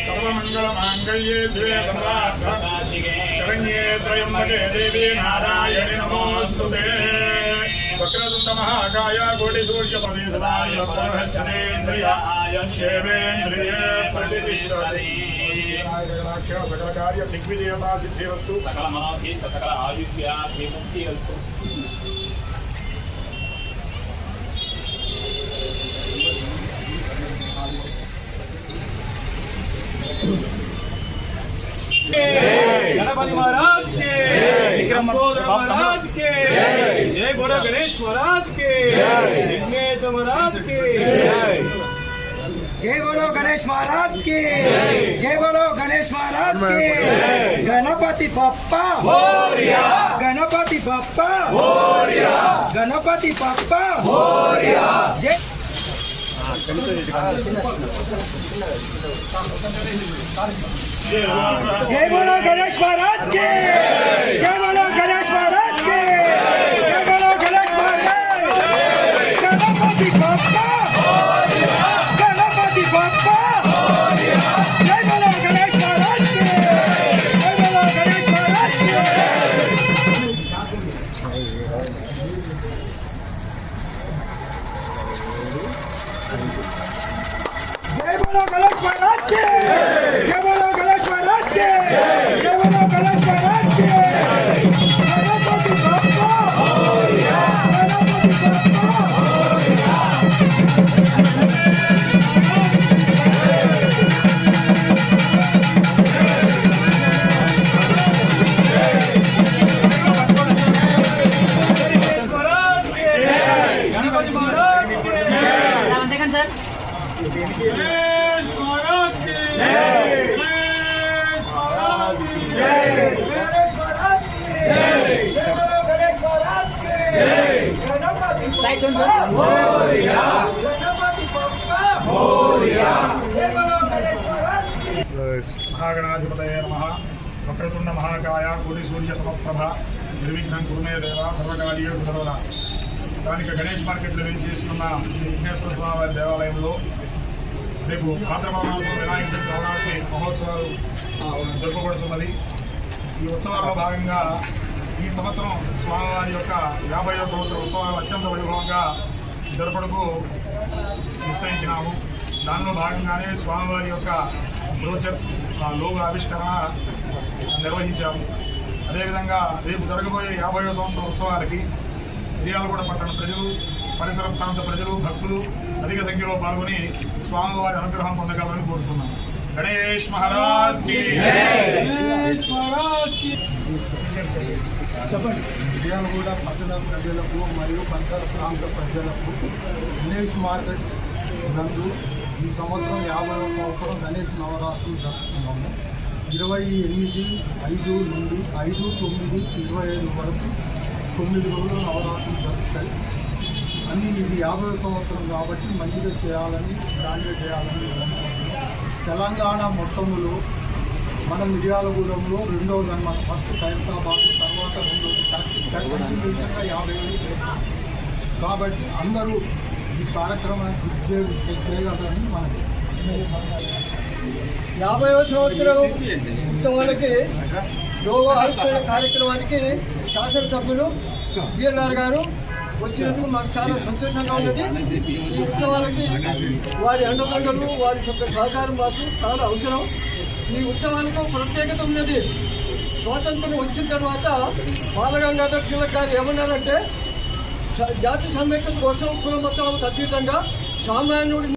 सर्वमंगलमांगल्ये शिवे शरण्ये त्र्यंबके देवी नारायणि नमोस्तुते वक्रतुंड महाकाय कोटिसूर्यप्रभे सदा नमोस्तुतेन्द्रिय आयुष्येवेन्द्रिये प्रतिष्ठति सकल कार्य दिग्विजयता सिद्धिरस्तु सकल मनोभीष्ट सकल आयुष्याभिमुक्तिरस्तु गणपति महाराज के महाराज के जय बोलो गणेश महाराज के विघ्नेश महाराज के जय बोलो गणेश महाराज की जय बोलो गणेश महाराज की गणपति बप्पा मोरया गणपति बप्पा मोरया गणपति बप्पा मोरया जय जय बोलो गणेश महाराज के जय बोलो गणेश महाराज के जय बोलो गणेश महाराज गणपति बप्पा गणपति बप्पा जय बोलो गणेश महाराज के जय बोलो गणेश महाराज के जय बोलो गणेश महाराज के जय बोलो गणेश महाराज के जय बोलो गणेश महाराज के गणेश महाराज की जय। गणेश महाराज की जय। गणेश महाराज की जय बोलो गणेश महाराज की जय गणपति बप्पा मोरया गणपति बप्पा मोरया जय बोलो गणेश महाराज की महागणाधिपतये नमः। वक्रतुंड महाकाय कोटि सूर्य समप्रभ निर्विघ्नं कुरु मे देव సర్వకార్యేషు సర్వదా। స్థానిక గణేష్ మార్కెట్లో వేయించేసుకున్న శ్రీ విఘ్నేశ్వర స్వామి వారి దేవాలయంలో రేపు భాద్రపద మాసం వినాయక చవితి నవరాత్రి మహోత్సవాలు జరుపుకోబడుతున్నది। ఈ ఉత్సవాల్లో భాగంగా ఈ సంవత్సరం స్వామివారి యొక్క 50వ సంవత్సర ఉత్సవాలు అత్యంత వైభవంగా జరుపుటకు నిశ్చయించినాము। దానిలో భాగంగానే స్వామివారి యొక్క బ్రోచర్స్ లోగో ఆవిష్కరణ నిర్వహించాము। అదేవిధంగా రేపు జరగబోయే 50వ సంవత్సరం ఉత్సవాలకి మిర్యాలగూడ పట్టణ ప్రజలు, పరిసర ప్రాంత ప్రజలు, భక్తులు అధిక సంఖ్యలో పాల్గొని స్వామివారి అనుగ్రహం పొందగలరని కోరుతున్నాను। గణేష్ మహారాజ్ కి गणेश महाराज की మిర్యాలగూడ పట్టణ ప్రజలకు మరియు పరిసర ప్రాంత ప్రజలకు గణేష్ మార్కెట్ నందు ఈ సంవత్సరం 50వ సంవత్సరం గణేష్ నవరాత్రులు జరుపుతున్నాము। 28/5 నుండి 5/9/25 వరకు 9 రోజులు నవరాత్రులు జరుగుతాయి అని ఇది 50వ సంవత్సరం కాబట్టి మంచిగా చేయాలని గ్రాండ్గా చేయాలని అనుకుంటున్నాం। తెలంగాణ మొత్తములో మన మిర్యాలగూడెంలో రెండవ జన్మ ఫస్ట్ ఖైరతాబాద్ తర్వాత రెండోది కంటిన్యూషన్గా 50 చేస్తాం కాబట్టి అందరూ ఈ కార్యక్రమాన్ని చేయగలరని మనకి 50వ సంవత్సరం ఉత్సవాలకి లోగో ఆవిష్కరణ కార్యక్రమానికి శాసనసభ్యులు బిఎన్ఆర్ గారు వచ్చినందుకు మాకు చాలా సంతోషంగా ఉన్నది। ఈ ఉత్సవాలకి వారి అండదండలు, వారి యొక్క సహకారం మాకు చాలా అవసరం। ఈ ఉత్సవాలకు ప్రత్యేకత ఉన్నది। స్వాతంత్రం వచ్చిన తర్వాత బాలగంగాధర్ తిలక్ గారు ఏమన్నారంటే జాతి సమైక్యత కోసం కుల మతాలకు అతీతంగా సామాన్యుడి